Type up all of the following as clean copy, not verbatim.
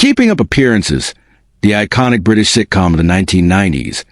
Keeping Up Appearances, the iconic British sitcom of the 1990s,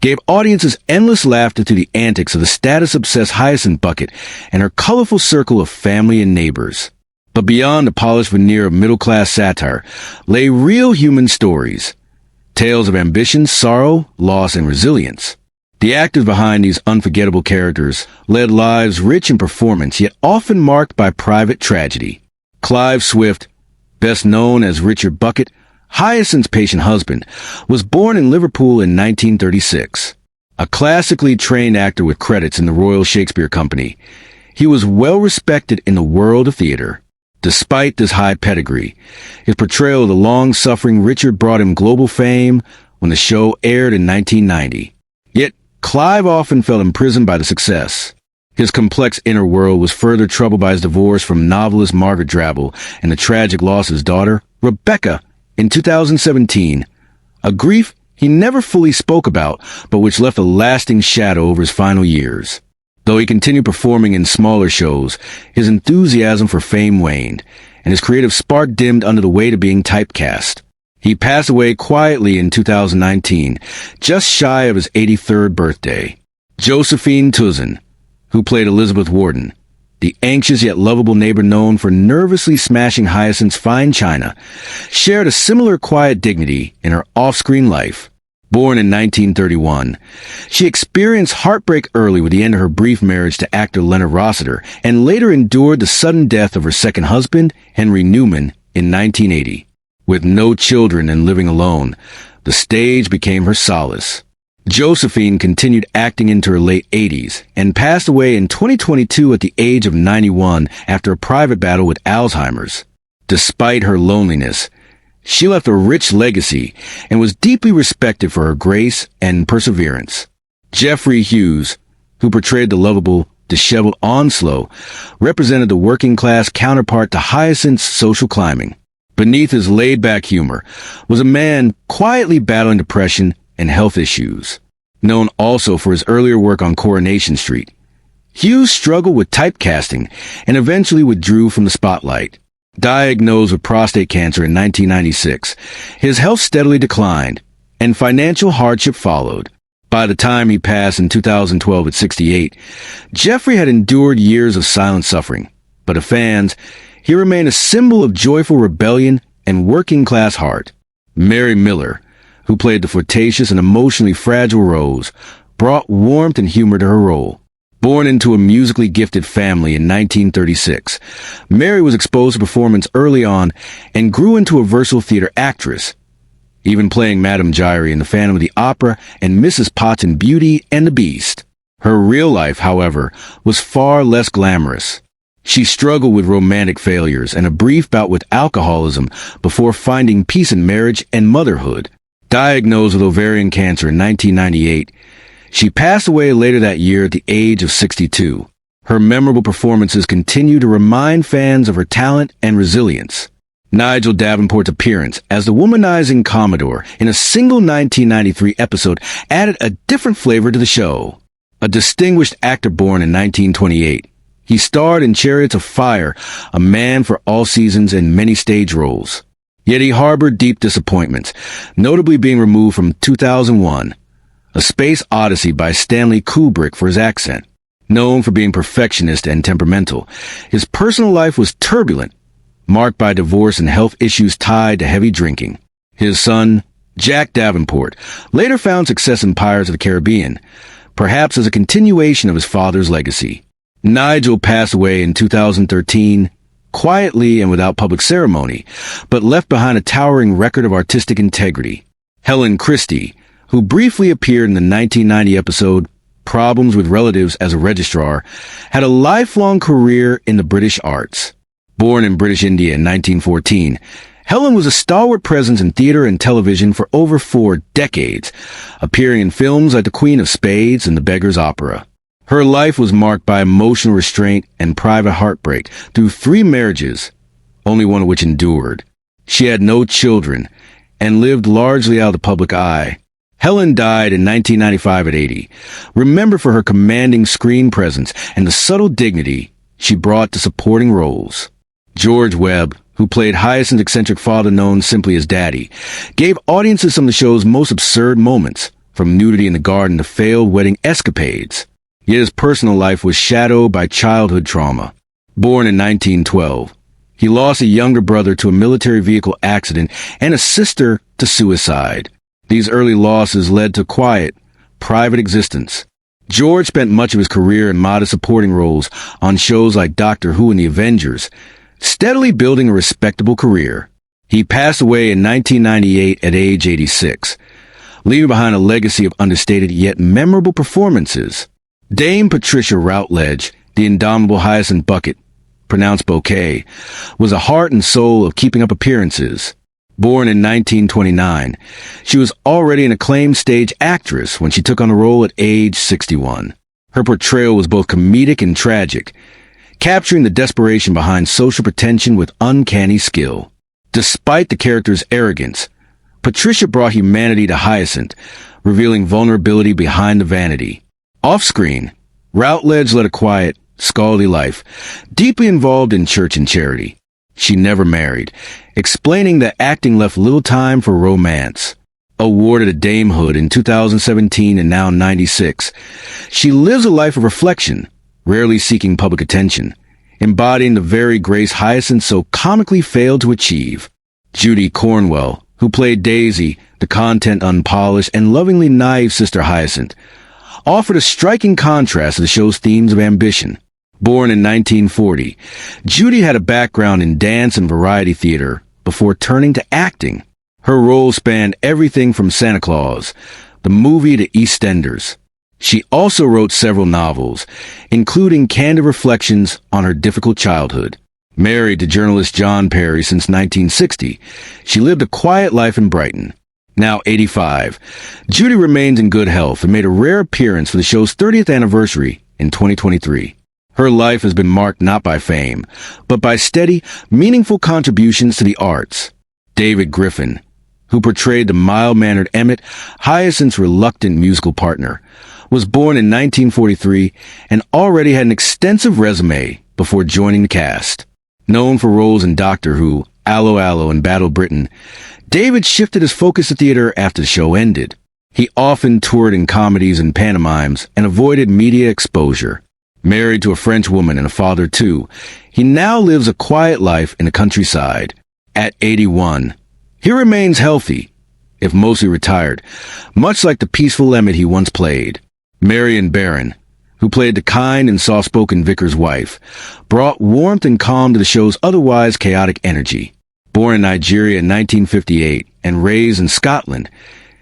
gave audiences endless laughter to the antics of the status-obsessed Hyacinth Bucket and her colorful circle of family and neighbors. But beyond the polished veneer of middle-class satire lay real human stories, tales of ambition, sorrow, loss, and resilience. The actors behind these unforgettable characters led lives rich in performance, yet often marked by private tragedy. Clive Swift, best known as Richard Bucket, Hyacinth's patient husband, was born in Liverpool in 1936. A classically trained actor with credits in the Royal Shakespeare Company, he was well respected in the world of theater. Despite this high pedigree, his portrayal of the long-suffering Richard brought him global fame when the show aired in 1990. Yet, Clive often felt imprisoned by the success. His complex inner world was further troubled by his divorce from novelist Margaret Drabble and the tragic loss of his daughter, Rebecca, in 2017, a grief he never fully spoke about, but which left a lasting shadow over his final years. Though he continued performing in smaller shows, his enthusiasm for fame waned, and his creative spark dimmed under the weight of being typecast. He passed away quietly in 2019, just shy of his 83rd birthday. Josephine Tuzin, who played Elizabeth Warden, the anxious yet lovable neighbor known for nervously smashing Hyacinth's fine china, shared a similar quiet dignity in her off-screen life. Born in 1931, she experienced heartbreak early with the end of her brief marriage to actor Leonard Rossiter, and later endured the sudden death of her second husband, Henry Newman, in 1980. With no children and living alone, the stage became her solace. Josephine continued acting into her late 80s and passed away in 2022 at the age of 91 after a private battle with Alzheimer's. Despite her loneliness, she left a rich legacy and was deeply respected for her grace and perseverance. Geoffrey Hughes, who portrayed the lovable, disheveled Onslow, represented the working-class counterpart to Hyacinth's social climbing. Beneath his laid-back humor was a man quietly battling depression and health issues. Known also for his earlier work on Coronation Street, Hughes struggled with typecasting and eventually withdrew from the spotlight. Diagnosed with prostate cancer in 1996, his health steadily declined, and financial hardship followed. By the time he passed in 2012 at 68, Geoffrey had endured years of silent suffering, but to fans, he remained a symbol of joyful rebellion and working-class heart. Mary Miller, who played the flirtatious and emotionally fragile Rose, brought warmth and humor to her role. Born into a musically gifted family in 1936, Mary was exposed to performance early on and grew into a versatile theater actress, even playing Madame Giry in The Phantom of the Opera and Mrs. Potts in Beauty and the Beast. Her real life, however, was far less glamorous. She struggled with romantic failures and a brief bout with alcoholism before finding peace in marriage and motherhood. Diagnosed with ovarian cancer in 1998, she passed away later that year at the age of 62. Her memorable performances continue to remind fans of her talent and resilience. Nigel Davenport's appearance as the womanizing Commodore in a single 1993 episode added a different flavor to the show. A distinguished actor born in 1928, he starred in Chariots of Fire, A Man for All Seasons, and many stage roles. Yet he harbored deep disappointments, notably being removed from 2001, A Space Odyssey by Stanley Kubrick for his accent. Known for being perfectionist and temperamental, his personal life was turbulent, marked by divorce and health issues tied to heavy drinking. His son, Jack Davenport, later found success in Pirates of the Caribbean, perhaps as a continuation of his father's legacy. Nigel passed away in 2013, quietly and without public ceremony, but left behind a towering record of artistic integrity. Helen Christie, who briefly appeared in the 1990 episode Problems with Relatives as a registrar, had a lifelong career in the British arts. Born in British India in 1914, Helen was a stalwart presence in theater and television for over 4 decades, appearing in films like The Queen of Spades and The Beggar's Opera. Her life was marked by emotional restraint and private heartbreak through 3 marriages, only one of which endured. She had no children and lived largely out of the public eye. Helen died in 1995 at 80, remembered for her commanding screen presence and the subtle dignity she brought to supporting roles. George Webb, who played Hyacinth's eccentric father known simply as Daddy, gave audiences some of the show's most absurd moments, from nudity in the garden to failed wedding escapades. Yet his personal life was shadowed by childhood trauma. Born in 1912, he lost a younger brother to a military vehicle accident and a sister to suicide. These early losses led to quiet, private existence. George spent much of his career in modest supporting roles on shows like Doctor Who and The Avengers, steadily building a respectable career. He passed away in 1998 at age 86, leaving behind a legacy of understated yet memorable performances. Dame Patricia Routledge, the indomitable Hyacinth Bucket, pronounced Bouquet, was the heart and soul of Keeping Up Appearances. Born in 1929, she was already an acclaimed stage actress when she took on the role at age 61. Her portrayal was both comedic and tragic, capturing the desperation behind social pretension with uncanny skill. Despite the character's arrogance, Patricia brought humanity to Hyacinth, revealing vulnerability behind the vanity. Off-screen, Routledge led a quiet, scholarly life, deeply involved in church and charity. She never married, explaining that acting left little time for romance. Awarded a damehood in 2017 and now 96, she lives a life of reflection, rarely seeking public attention, embodying the very grace Hyacinth so comically failed to achieve. Judy Cornwell, who played Daisy, the content unpolished and lovingly naive sister Hyacinth, offered a striking contrast to the show's themes of ambition. Born in 1940, Judy had a background in dance and variety theater before turning to acting. Her roles spanned everything from Santa Claus, the movie, to EastEnders. She also wrote several novels, including candid reflections on her difficult childhood. Married to journalist John Perry since 1960, she lived a quiet life in Brighton. Now 85, Judy remains in good health and made a rare appearance for the show's 30th anniversary in 2023. Her life has been marked not by fame, but by steady, meaningful contributions to the arts. David Griffin, who portrayed the mild-mannered Emmett, Hyacinth's reluctant musical partner, was born in 1943 and already had an extensive resume before joining the cast. Known for roles in Doctor Who, Allo Allo, and Battle Britain, David shifted his focus to theater after the show ended. He often toured in comedies and pantomimes and avoided media exposure. Married to a French woman and a father too, he now lives a quiet life in the countryside. At 81, he remains healthy, if mostly retired, much like the peaceful Emmett he once played. Marion Barron, who played the kind and soft-spoken vicar's wife, brought warmth and calm to the show's otherwise chaotic energy. Born in Nigeria in 1958 and raised in Scotland,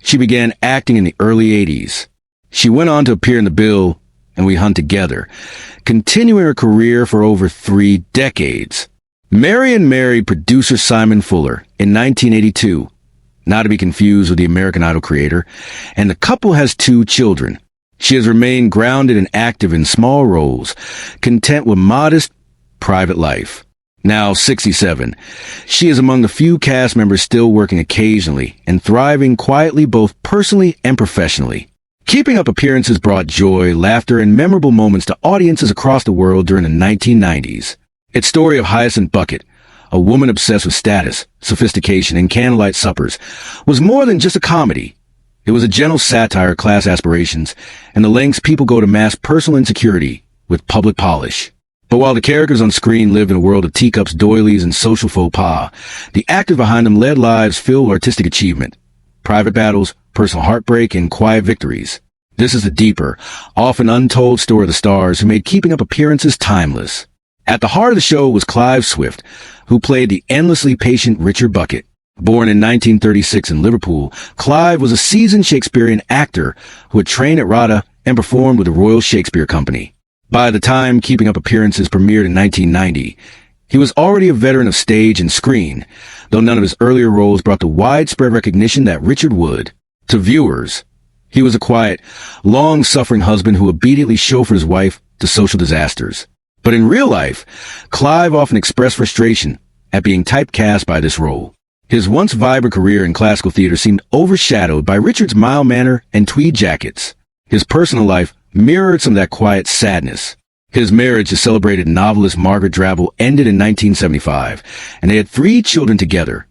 she began acting in the early 80s. She went on to appear in The Bill and We Hunt Together, continuing her career for over 3 decades. Marion married producer Simon Fuller in 1982, not to be confused with the American Idol creator, and the couple has 2 children. She has remained grounded and active in small roles, content with modest, private life. Now 67, she is among the few cast members still working occasionally and thriving quietly both personally and professionally. Keeping Up Appearances brought joy, laughter, and memorable moments to audiences across the world during the 1990s. Its story of Hyacinth Bucket, a woman obsessed with status, sophistication, and candlelight suppers, was more than just a comedy. It was a gentle satire of class aspirations and the lengths people go to mask personal insecurity with public polish. But while the characters on screen lived in a world of teacups, doilies, and social faux pas, the actors behind them led lives filled with artistic achievement, private battles, personal heartbreak, and quiet victories. This is the deeper, often untold story of the stars who made Keeping Up Appearances timeless. At the heart of the show was Clive Swift, who played the endlessly patient Richard Bucket. Born in 1936 in Liverpool, Clive was a seasoned Shakespearean actor who had trained at RADA and performed with the Royal Shakespeare Company. By the time Keeping Up Appearances premiered in 1990, he was already a veteran of stage and screen, though none of his earlier roles brought the widespread recognition that Richard would. To viewers, he was a quiet, long-suffering husband who obediently chauffeured his wife to social disasters. But in real life, Clive often expressed frustration at being typecast by this role. His once vibrant career in classical theater seemed overshadowed by Richard's mild manner and tweed jackets. His personal life mirrored some of that quiet sadness. His marriage to celebrated novelist Margaret Drabble ended in 1975, and they had 3 children together,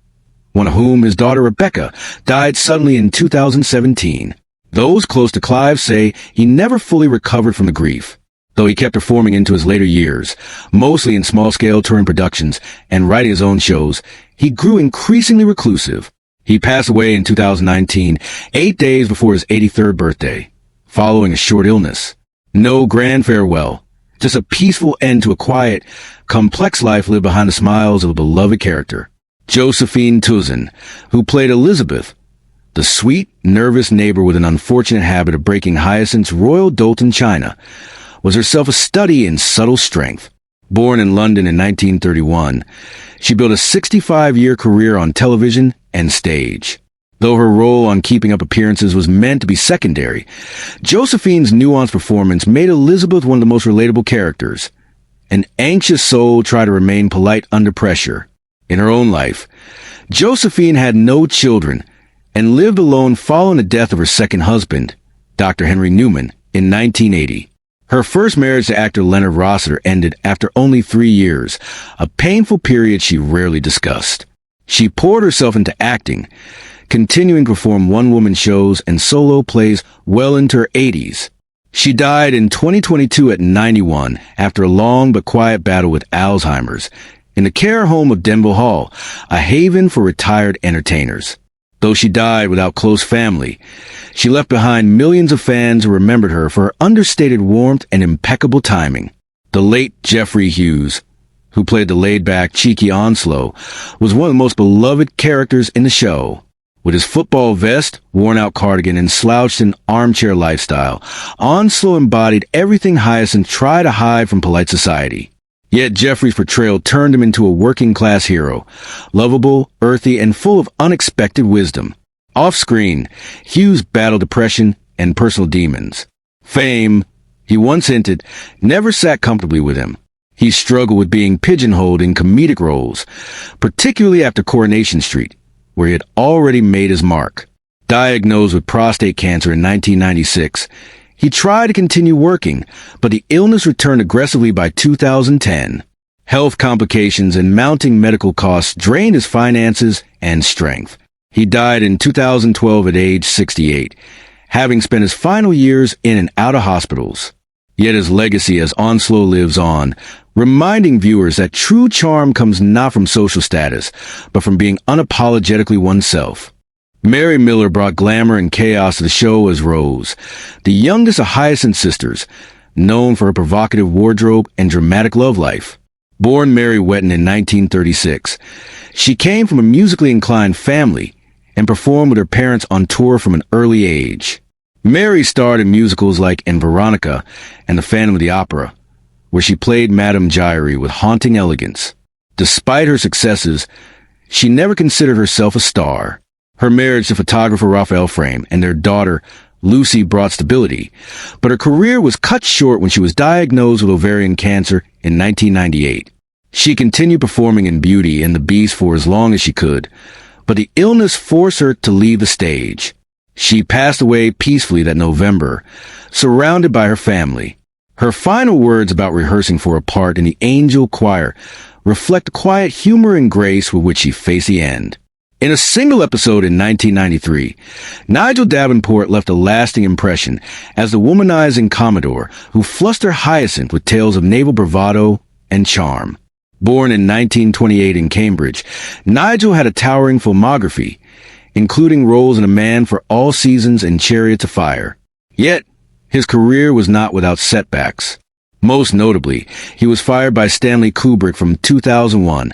one of whom, his daughter Rebecca, died suddenly in 2017. Those close to Clive say he never fully recovered from the grief, though he kept performing into his later years, mostly in small-scale touring productions and writing his own shows. He grew increasingly reclusive. He passed away in 2019, 8 days before his 83rd birthday, following a short illness. No grand farewell, just a peaceful end to a quiet, complex life lived behind the smiles of a beloved character. Josephine Toussaint, who played Elizabeth, the sweet, nervous neighbor with an unfortunate habit of breaking Hyacinth's royal dote in China, was herself a study in subtle strength. Born in London in 1931, she built a 65-year career on television and stage. Though her role on Keeping Up Appearances was meant to be secondary, Josephine's nuanced performance made Elizabeth one of the most relatable characters. An anxious soul tried to remain polite under pressure. In her own life, Josephine had no children and lived alone following the death of her second husband, Dr. Henry Newman, in 1980. Her first marriage to actor Leonard Rossiter ended after only 3 years, a painful period she rarely discussed. She poured herself into acting, continuing to perform one-woman shows and solo plays well into her 80s. She died in 2022 at 91 after a long but quiet battle with Alzheimer's in the care home of Denville Hall, a haven for retired entertainers. Though she died without close family, she left behind millions of fans who remembered her for her understated warmth and impeccable timing. The late Jeffrey Hughes, who played the laid-back, cheeky Onslow, was one of the most beloved characters in the show. With his football vest, worn-out cardigan, and slouched-in armchair lifestyle, Onslow embodied everything Hyacinth tried to hide from polite society. Yet Jeffrey's portrayal turned him into a working-class hero, lovable, earthy, and full of unexpected wisdom. Off-screen, Hughes battled depression and personal demons. Fame, he once hinted, never sat comfortably with him. He struggled with being pigeonholed in comedic roles, particularly after Coronation Street, where he had already made his mark. Diagnosed with prostate cancer in 1996, he tried to continue working, but the illness returned aggressively by 2010. Health complications and mounting medical costs drained his finances and strength. He died in 2012 at age 68, having spent his final years in and out of hospitals. Yet his legacy as Onslow lives on, reminding viewers that true charm comes not from social status, but from being unapologetically oneself. Mary Miller brought glamour and chaos to the show as Rose, the youngest of Hyacinth's sisters, known for her provocative wardrobe and dramatic love life. Born Mary Wetton in 1936, she came from a musically inclined family and performed with her parents on tour from an early age. Mary starred in musicals like In Veronica and The Phantom of the Opera, where she played Madame Giry with haunting elegance. Despite her successes, she never considered herself a star. Her marriage to photographer Raphael Frame and their daughter, Lucy, brought stability, but her career was cut short when she was diagnosed with ovarian cancer in 1998. She continued performing in Beauty and the Beast for as long as she could, but the illness forced her to leave the stage. She passed away peacefully that November, surrounded by her family. Her final words about rehearsing for a part in the Angel Choir reflect the quiet humor and grace with which she faced the end. In a single episode in 1993, Nigel Davenport left a lasting impression as the womanizing Commodore who flustered Hyacinth with tales of naval bravado and charm. Born in 1928 in Cambridge, Nigel had a towering filmography, including roles in A Man for All Seasons and Chariots of Fire. Yet, his career was not without setbacks. Most notably, he was fired by Stanley Kubrick from 2001,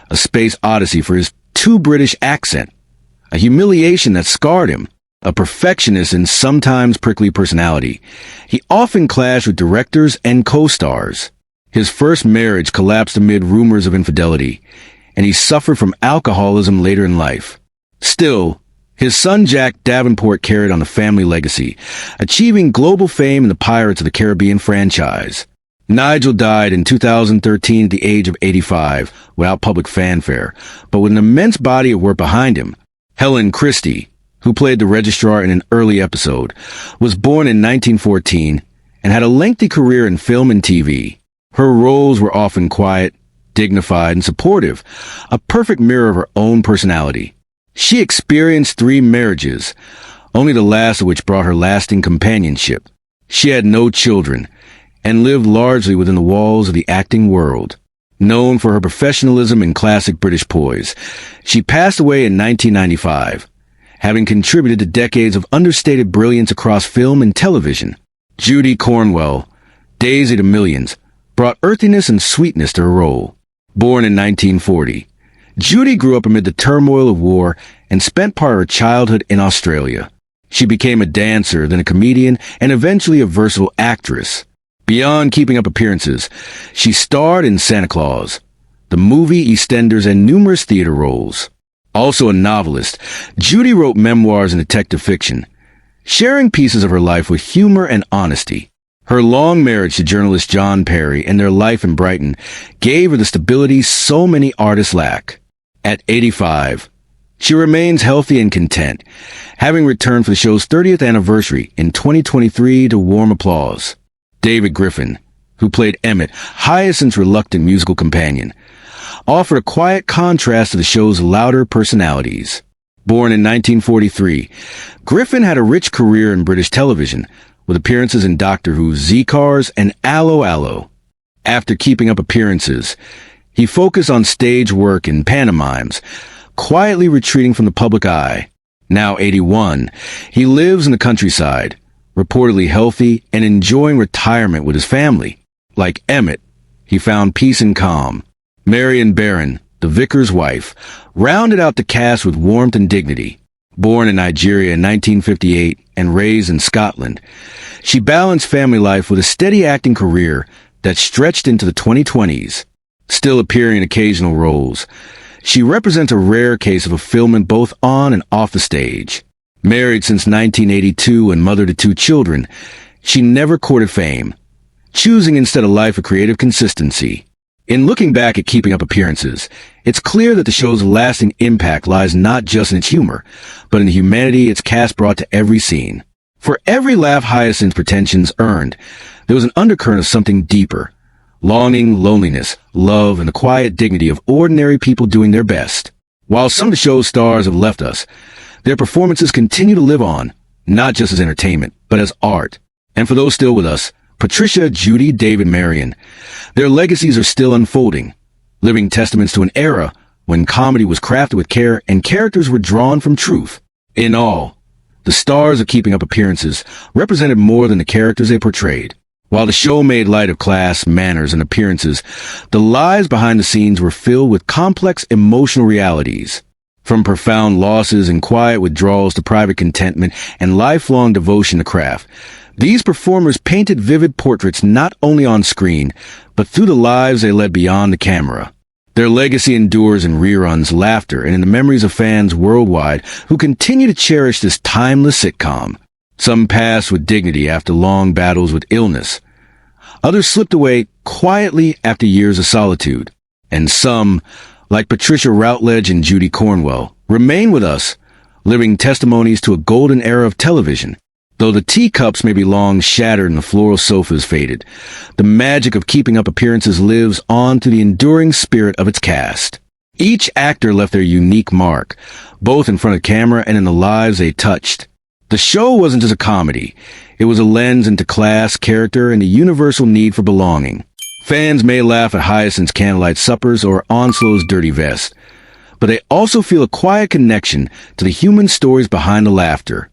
A Space Odyssey, for his too British accent, a humiliation that scarred him. A perfectionist and sometimes prickly personality, he often clashed with directors and co-stars. His first marriage collapsed amid rumors of infidelity, and he suffered from alcoholism later in life. Still, his son Jack Davenport carried on the family legacy, achieving global fame in the Pirates of the Caribbean franchise. Nigel died in 2013 at the age of 85, without public fanfare, but with an immense body of work behind him. Helen Christie, who played the registrar in an early episode, was born in 1914 and had a lengthy career in film and TV. Her roles were often quiet, dignified, and supportive, a perfect mirror of her own personality. She experienced 3 marriages, only the last of which brought her lasting companionship. She had no children, and lived largely within the walls of the acting world. Known for her professionalism and classic British poise, she passed away in 1995, having contributed to decades of understated brilliance across film and television. Judy Cornwell, Daisy to millions, brought earthiness and sweetness to her role. Born in 1940, Judy grew up amid the turmoil of war and spent part of her childhood in Australia. She became a dancer, then a comedian, and eventually a versatile actress. Beyond keeping up appearances, she starred in Santa Claus, the movie, EastEnders, and numerous theater roles. Also a novelist, Judy wrote memoirs and detective fiction, sharing pieces of her life with humor and honesty. Her long marriage to journalist John Perry and their life in Brighton gave her the stability so many artists lack. At 85, she remains healthy and content, having returned for the show's 30th anniversary in 2023 to warm applause. David Griffin, who played Emmett, Hyacinth's reluctant musical companion, offered a quiet contrast to the show's louder personalities. Born in 1943, Griffin had a rich career in British television, with appearances in Doctor Who's Z-Cars and Allo Allo. After keeping up appearances, he focused on stage work and pantomimes, quietly retreating from the public eye. Now 81, he lives in the countryside, reportedly healthy and enjoying retirement with his family. Like Emmett, he found peace and calm. Marion Barron, the vicar's wife, rounded out the cast with warmth and dignity. Born in Nigeria in 1958 and raised in Scotland, she balanced family life with a steady acting career that stretched into the 2020s. Still appearing in occasional roles, she represents a rare case of fulfillment both on and off the stage. Married since 1982 and mother to 2 children, she never courted fame, choosing instead a life of creative consistency. In looking back at keeping up appearances, it's clear that the show's lasting impact lies not just in its humor, but in the humanity its cast brought to every scene. For every laugh Hyacinth's pretensions earned, there was an undercurrent of something deeper: longing, loneliness, love, and the quiet dignity of ordinary people doing their best. While some of the show's stars have left us, their performances continue to live on, not just as entertainment, but as art. And for those still with us, Patricia, Judy, David, Marion, their legacies are still unfolding, living testaments to an era when comedy was crafted with care and characters were drawn from truth. In all, the stars of Keeping Up Appearances represented more than the characters they portrayed. While the show made light of class, manners, and appearances, the lives behind the scenes were filled with complex emotional realities. From profound losses and quiet withdrawals to private contentment and lifelong devotion to craft, these performers painted vivid portraits not only on screen, but through the lives they led beyond the camera. Their legacy endures in reruns, laughter, and in the memories of fans worldwide who continue to cherish this timeless sitcom. Some passed with dignity after long battles with illness. Others slipped away quietly after years of solitude. And some, like Patricia Routledge and Judy Cornwell, remain with us, living testimonies to a golden era of television. Though the teacups may be long shattered and the floral sofas faded, the magic of Keeping Up Appearances lives on through the enduring spirit of its cast. Each actor left their unique mark, both in front of camera and in the lives they touched. The show wasn't just a comedy. It was a lens into class, character, and the universal need for belonging. Fans may laugh at Hyacinth's candlelight suppers or Onslow's dirty vest, but they also feel a quiet connection to the human stories behind the laughter.